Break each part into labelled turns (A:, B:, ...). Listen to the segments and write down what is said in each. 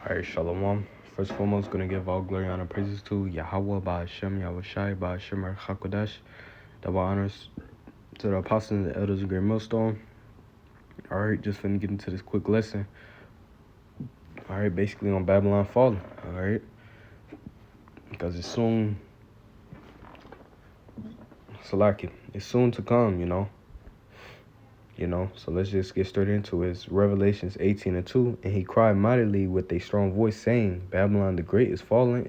A: Alright, Shalom. First and foremost, gonna give all glory, honor, praises to Yahweh, Ba'Hashem, Yahushai, Ba'Hashem, HaKodesh. Double honors to the apostles and the elders of Great Millstone. Alright, just finna get into this quick lesson. Alright, basically on Babylon falling. Alright, because it's soon, it's soon to come, so let's just get straight into it. It's Revelations 18:2. And he cried mightily with a strong voice, saying, Babylon the Great is fallen,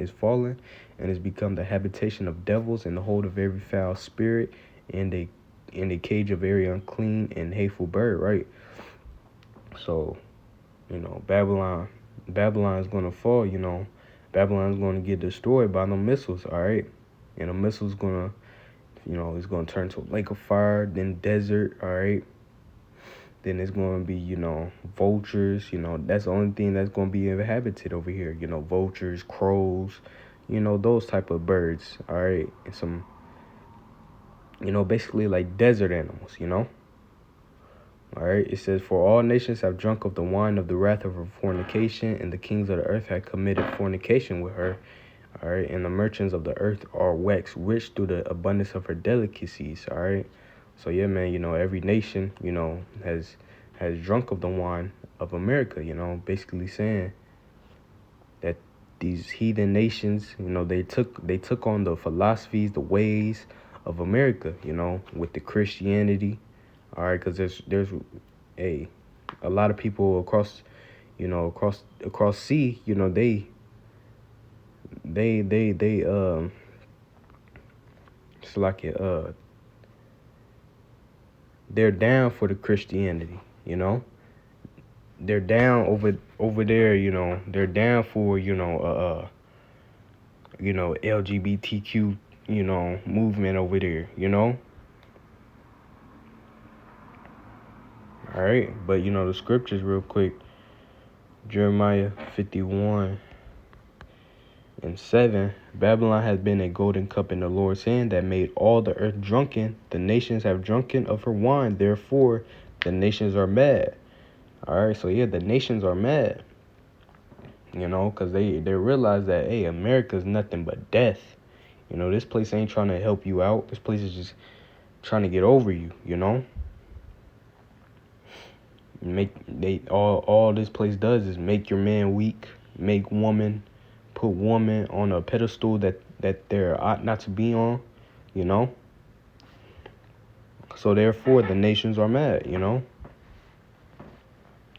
A: and is become the habitation of devils, and the hold of every foul spirit, and a cage of every unclean and hateful bird, right? So, Babylon is gonna fall, Babylon's gonna get destroyed by the missiles, all right? And the missiles gonna, it's gonna turn to a lake of fire, then desert, all right? Then it's going to be, vultures, that's the only thing that's going to be inhabited over here, vultures, crows, those type of birds, all right? And some, basically like desert animals, all right? It says, for all nations have drunk of the wine of the wrath of her fornication, and the kings of the earth have committed fornication with her, all right? And the merchants of the earth are waxed rich through the abundance of her delicacies, all right? So yeah, man, every nation, has drunk of the wine of America, basically saying that these heathen nations, they took on the philosophies, the ways of America, with the Christianity, all right, because there's a lot of people across sea, it's like they're down for the Christianity, they're down over there, they're down for, LGBTQ, movement over there, All right, but the scriptures real quick. Jeremiah 51:7. Babylon has been a golden cup in the Lord's hand that made all the earth drunken. The nations have drunken of her wine, therefore the nations are mad. All right, so yeah, the nations are mad, because they realize that, hey, America's nothing but death. This place ain't trying to help you out. This place is just trying to get over you, all this place does is make your man weak, put woman on a pedestal that there ought not to be on, So therefore the nations are mad,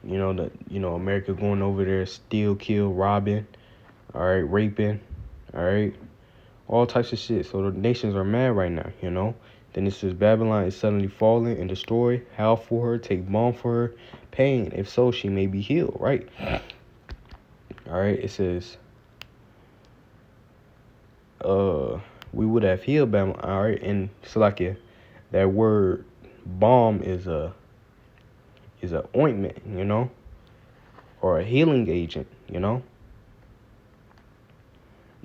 A: America going over there, steal, kill, robbing, all right, raping, all right, all types of shit. So the nations are mad right now, Then it says Babylon is suddenly fallen and destroyed. Howl for her, take balm for her pain. If so, she may be healed, right? All right, it says, we would have healed Babylon, all right, and Salakia, that word balm is a ointment, or a healing agent, All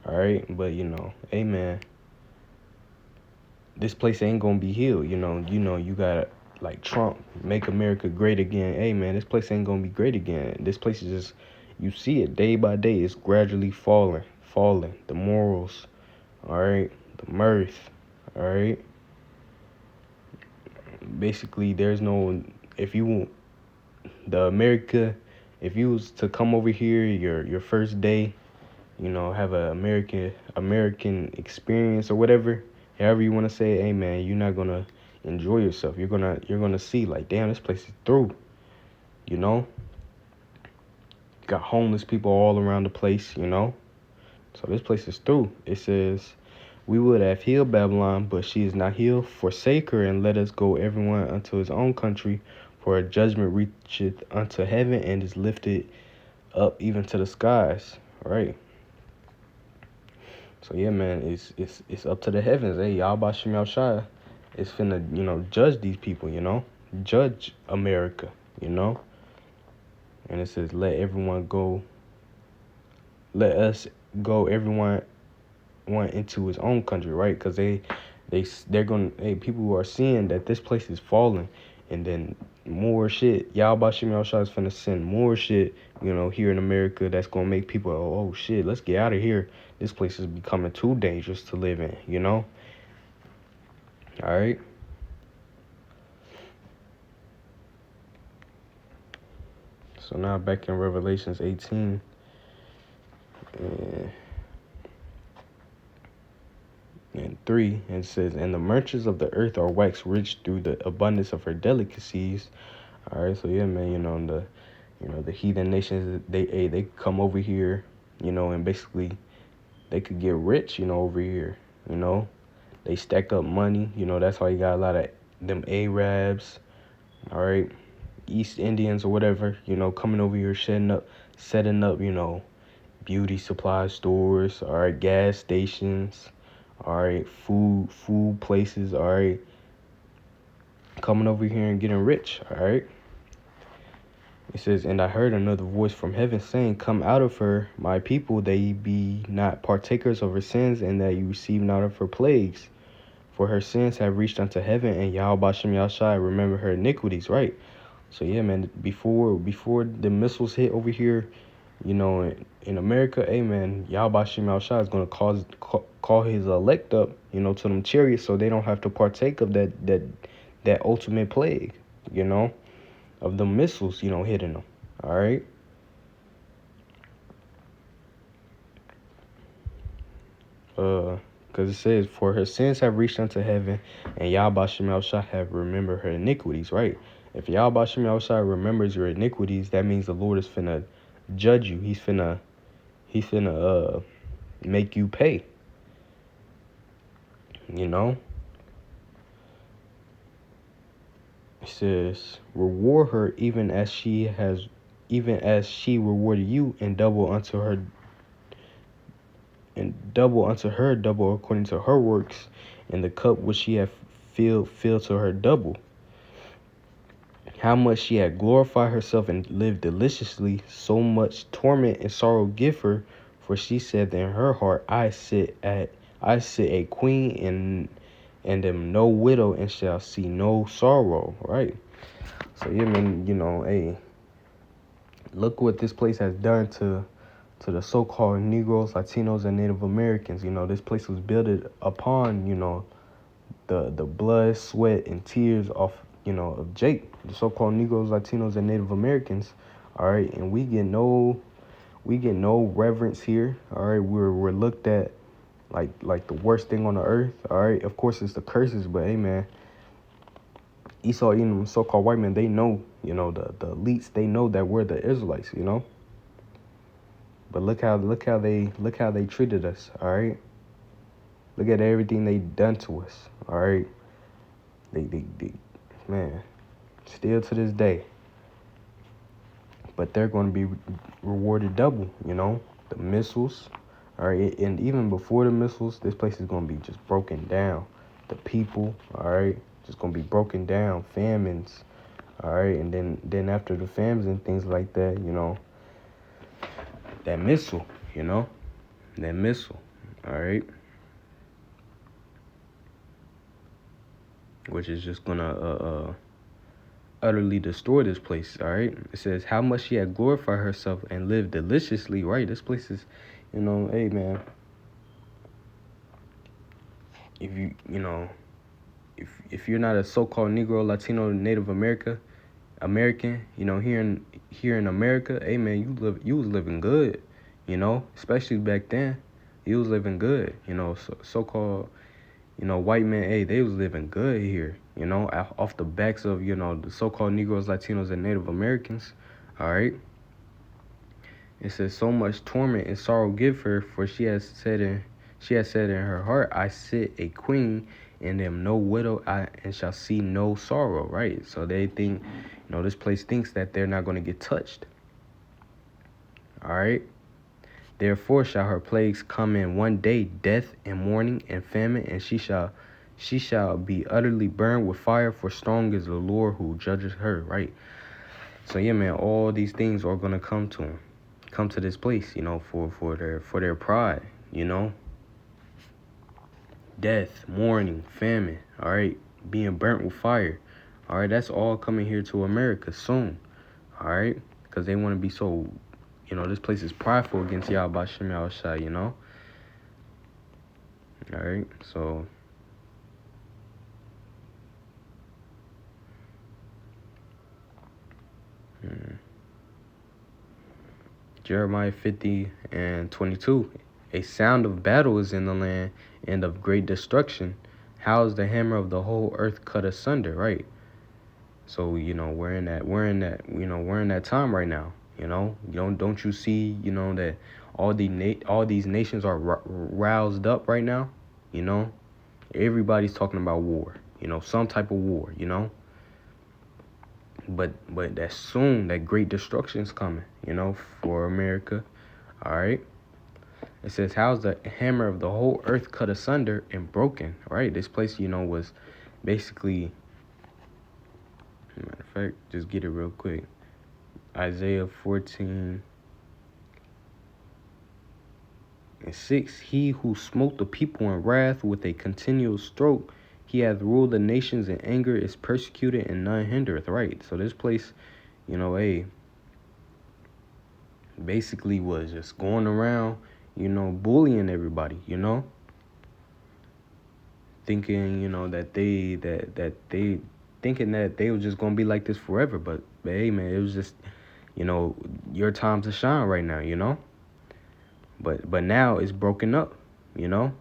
A: right, but hey man, this place ain't gonna be healed, you gotta, like Trump, make America great again. Hey man, this place ain't gonna be great again. This place is just, you see it day by day, it's gradually falling. The morals, all right, the mirth, all right. Basically, there's no, if you was to come over here your first day, have a American experience or whatever, however you want to say it, hey man, you're not gonna enjoy yourself. You're gonna see like, damn, this place is through. Got homeless people all around the place, So this place is through. It says, we would have healed Babylon, but she is not healed. Forsake her and let us go everyone unto his own country, for her judgment reacheth unto heaven and is lifted up even to the skies. All right. So yeah, man, it's up to the heavens. Hey, Yahweh Shem Yahushai is finna, judge these people, judge America, And it says, let us go everyone into his own country, right? Because they're gonna, people who are seeing that this place is falling And then more shit. Yahweh Bashim Yahushua is finna send more shit, here in America that's gonna make people, oh shit, let's get out of here. This place is becoming too dangerous to live in, All right. So now back in Revelations 18. And 3, it says, and the merchants of the earth are waxed rich through the abundance of her delicacies. All right, so yeah, man, the heathen nations, they come over here, and basically they could get rich, over here, They stack up money, that's why you got a lot of them Arabs, all right, East Indians or whatever, coming over here, setting up, beauty supply stores, all right, gas stations, all right, food places, all right, coming over here and getting rich, all right. It says, and I heard another voice from heaven saying, come out of her, my people, that ye be not partakers of her sins, and that you receive not of her plagues. For her sins have reached unto heaven, and Yahweh Shem Yahshai remember her iniquities, right? So yeah, man, before the missiles hit over here, in America, man, Yahweh Shem Yahshai is going to call his elect up, to them chariots, so they don't have to partake of that ultimate plague, of the missiles, hitting them. All right. Because it says, for her sins have reached unto heaven, and Yahweh Shem Yahshai have remembered her iniquities, right? If Yahweh Shem Yahshai remembers your iniquities, that means the Lord is finna judge you. He's finna make you pay. It says, reward her even as she rewarded you, and double unto her, double according to her works, and the cup which she hath filled to her double. How much she had glorified herself and lived deliciously, so much torment and sorrow give her, for she said in her heart, I sit a queen and am no widow, and shall see no sorrow. Right. So yeah, man, hey, look what this place has done to the so-called Negroes, Latinos, and Native Americans. This place was built upon, the blood, sweat, and tears of Jake, the so-called Negroes, Latinos, and Native Americans. All right, and we get no reverence here. All right, we're looked at like the worst thing on the earth. All right, of course it's the curses, but hey, man, Esau, so-called white men, they know, the elites, they know that we're the Israelites, But look how they treated us. All right, look at everything they done to us. All right, they man, still to this day. But they're going to be rewarded double, the missiles. All right, and even before the missiles, this place is going to be just broken down. The people, all right, just going to be broken down. Famines, all right, and then after the famines and things like that, that missile, that missile, all right, which is just going to utterly destroy this place, all right? It says, how much she had glorified herself and lived deliciously, right? This place is, hey, man, if if you're not a so-called Negro, Latino, Native American, here in America, hey, man, you was living good, especially back then. You was living good, so-called, white men, hey, they was living good here, off the backs of, the so-called Negroes, Latinos, and Native Americans, all right? It says, so much torment and sorrow give her, for she has said in her heart, I sit a queen, and am no widow, and shall see no sorrow, right? So they think, this place thinks that they're not going to get touched, all right? Therefore shall her plagues come in one day, death and mourning and famine, and she shall be utterly burned with fire, for strong is the Lord who judges her, right? So yeah, man, all these things are gonna come to this place, for their pride, death, mourning, famine, all right, being burnt with fire, All right, that's all coming here to America soon. All right, because they want to be so, this place is prideful against Yahweh Shem Yahushua, All right, so. Jeremiah 50:22. A sound of battle is in the land and of great destruction. How is the hammer of the whole earth cut asunder, right? So, we're in that time right now. Don't you see, that all these nations are roused up right now? Everybody's talking about war, some type of war, But that soon, that great destruction is coming, for America. All right. It says, how's the hammer of the whole earth cut asunder and broken? All right. This place, was basically, matter of fact, just get it real quick. Isaiah 14:6. He who smote the people in wrath with a continual stroke, he hath ruled the nations in anger, is persecuted, and none hindereth. Right. So this place, basically was just going around, bullying everybody, thinking, that they thinking that they were just gonna be like this forever. But hey, man, it was just, your time to shine right now, But now it's broken up, It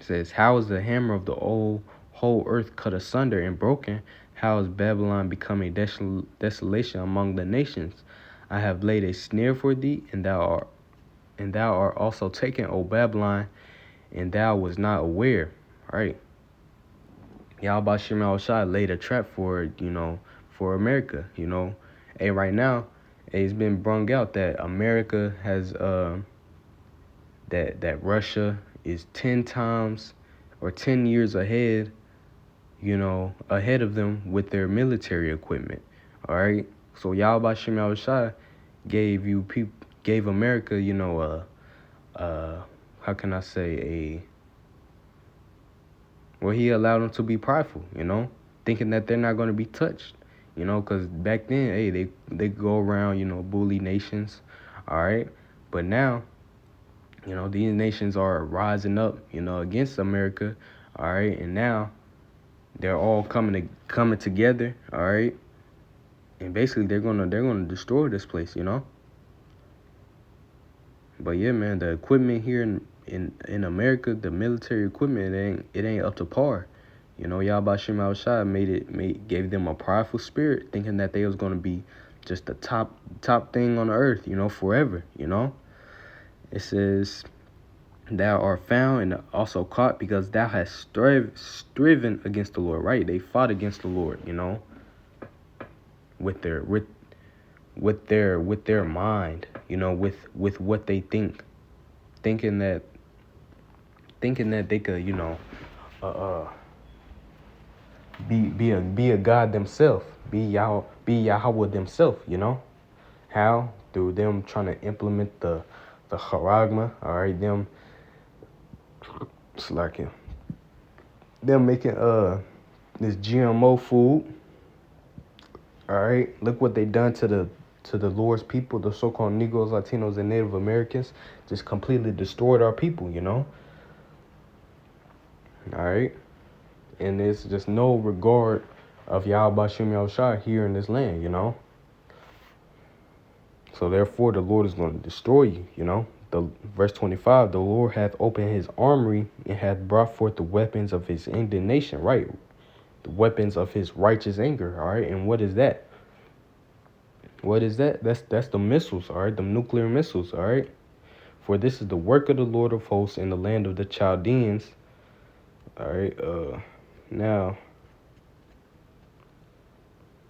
A: says, how is the hammer of the whole earth cut asunder and broken? How is Babylon become a desolation among the nations? I have laid a snare for thee, and thou art also taken, O Babylon, and thou was not aware. All right. Yahweh Shem Yahushua laid a trap for America. Hey, right now, it's been brung out that America has that Russia is 10 times or 10 years ahead, ahead of them with their military equipment. All right. So Yahweh Shem Yahushua gave America, how can I say, he allowed them to be prideful, thinking that they're not going to be touched, because back then, hey, they go around, bully nations, all right? But now, these nations are rising up, against America, all right? And now they're all coming together, all right? And basically they're gonna destroy this place, But yeah, man, the equipment here in America, the military equipment, it ain't up to par. Yahweh Shem Yahushua gave them a prideful spirit, thinking that they was gonna be just the top thing on the earth, forever. It says, thou art found and also caught because thou hast striven against the Lord. Right? They fought against the Lord, with their mind, with what they think, thinking that they could, be a God themselves, be Yahweh themselves, How? Through them trying to implement the charagma, all right, them slacking, them making this GMO food. All right, look what they done to the Lord's people, the so-called Negroes, Latinos, and Native Americans. Just completely destroyed our people, All right, and there's just no regard of Yahweh Shem Yahushua here in this land, So therefore, the Lord is going to destroy you, The verse 25, the Lord hath opened his armory and hath brought forth the weapons of his indignation, right? The weapons of his righteous anger, all right? And what is that? What is that? That's the missiles, all right? The nuclear missiles, all right? For this is the work of the Lord of hosts in the land of the Chaldeans. All right, now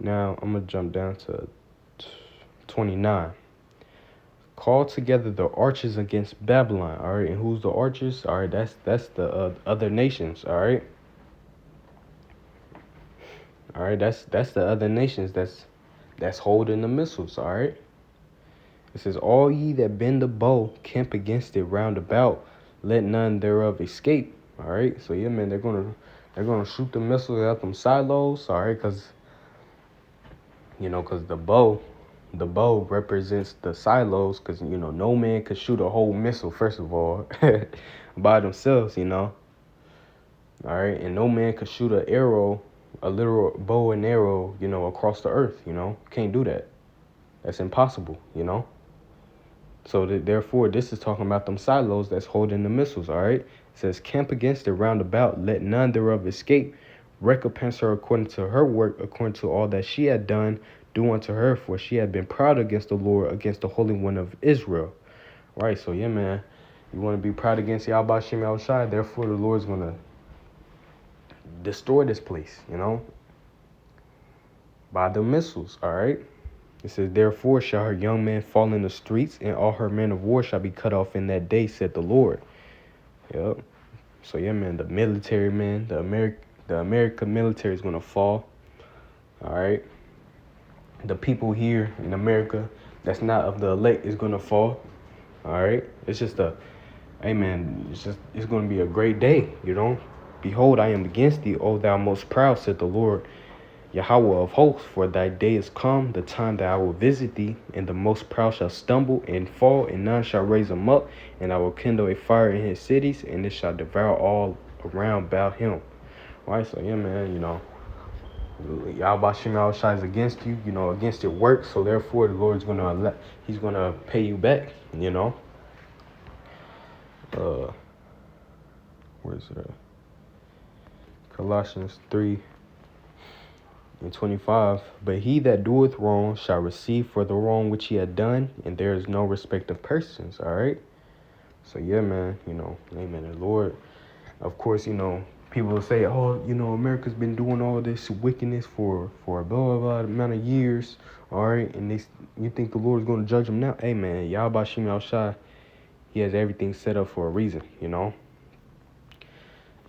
A: I'm going to jump down to 29. Call together the archers against Babylon, all right? And who's the archers? All right, that's the other nations, all right? All right, that's the other nations that's holding the missiles, all right? It says, all ye that bend the bow, camp against it round about, let none thereof escape. All right, so yeah, man, they're They're gonna shoot the missiles at them silos, all right? Because the bow represents the silos. Because no man could shoot a whole missile first of all by themselves, all right, and no man could shoot an arrow, a literal bow and arrow, across the earth. Can't do that. That's impossible. So therefore, this is talking about them silos that's holding the missiles, all right? It says, camp against it round about, let none thereof escape. Recompense her according to her work, according to all that she had done, do unto her, for she had been proud against the Lord, against the Holy One of Israel. Right, so yeah, man, you want to be proud against Yahweh Shem Yahushai, therefore the Lord's going to destroy this place, by the missiles, all right? It says, therefore shall her young men fall in the streets, and all her men of war shall be cut off in that day, said the Lord. Yep. So yeah, man, the military, man, the American military is gonna fall. All right. The people here in America that's not of the elect is gonna fall. All right. It's just hey man, it's gonna be a great day, Behold, I am against thee, O thou most proud, said the Lord. Yahweh of hosts, for thy day is come, the time that I will visit thee, and the most proud shall stumble and fall, and none shall raise him up, and I will kindle a fire in his cities, and it shall devour all around about him. Right, so yeah, man, Yahweh Shem Yahushai is against you, against your work, so therefore the Lord's he's gonna pay you back, Where's it at? Colossians 3:25, but he that doeth wrong shall receive for the wrong which he had done, and there is no respect of persons, all right? So yeah, man, amen. The Lord, of course, people will say, oh, America's been doing all this wickedness for a blah, blah amount of years, all right? And you think the Lord is going to judge them now? Hey, man, Yahweh Shem Yahushai, he has everything set up for a reason,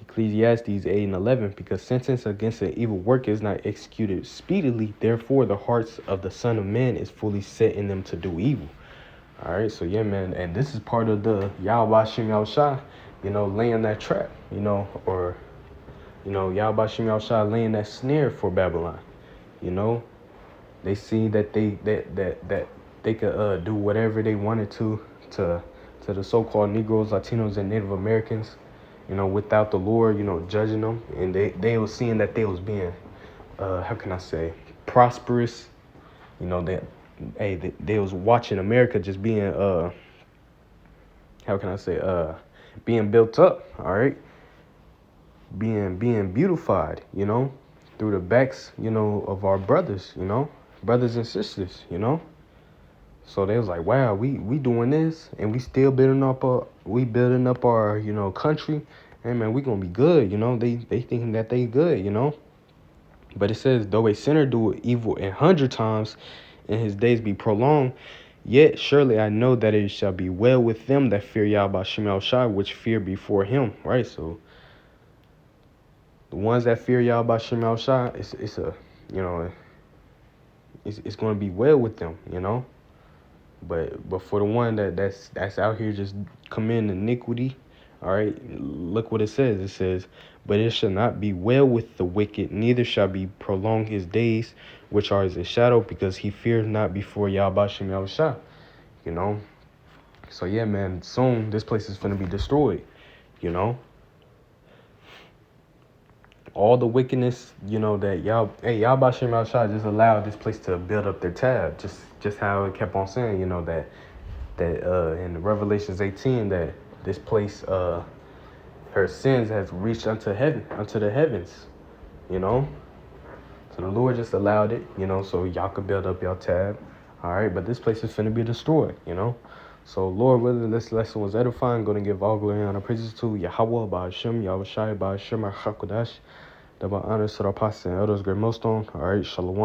A: Ecclesiastes 8:11, because sentence against an evil work is not executed speedily, therefore the hearts of the Son of Man is fully set in them to do evil. All right, so yeah, man, and this is part of the Yahweh Shem Yahushai, laying that trap, or Yahweh Shem Yahushai laying that snare for Babylon. They see that they could do whatever they wanted to the so-called Negroes, Latinos, and Native Americans, without the Lord, judging them, and they was seeing that they was being, how can I say, prosperous, they was watching America just being, how can I say, being built up, all right, being beautified, through the backs, of our brothers, brothers and sisters, So they was like, wow, we doing this, and we still building up our country. Hey man, we gonna be good, They thinking that they good, But it says, though a sinner do evil 100 times, and his days be prolonged, yet surely I know that it shall be well with them that fear Yahweh Shem Yahushai, which fear before him. Right, so the ones that fear Yahweh Shem Yahushai, it's gonna be well with them, But for the one that's out here just committing iniquity, all right, look what it says. It says, but it shall not be well with the wicked, neither shall be prolonged his days, which are as a shadow, because he fears not before Yahweh Shem Yahushai, So yeah, man, soon this place is going to be destroyed, All the wickedness, that Yahweh Shem Yahushai just allowed this place to build up their tab, just how it kept on saying, that in Revelations 18, that this place, her sins has reached unto the heavens, So the Lord just allowed it, so y'all could build up your tab, all right? But this place is finna be destroyed, So Lord, whether this lesson was edifying, going to give all glory and honor praises to Yahweh, Ba'ashem, Yahushai, Ba'ashem, HaKadosh, double honors to the apostles and elders, great millstone. All right, shalom.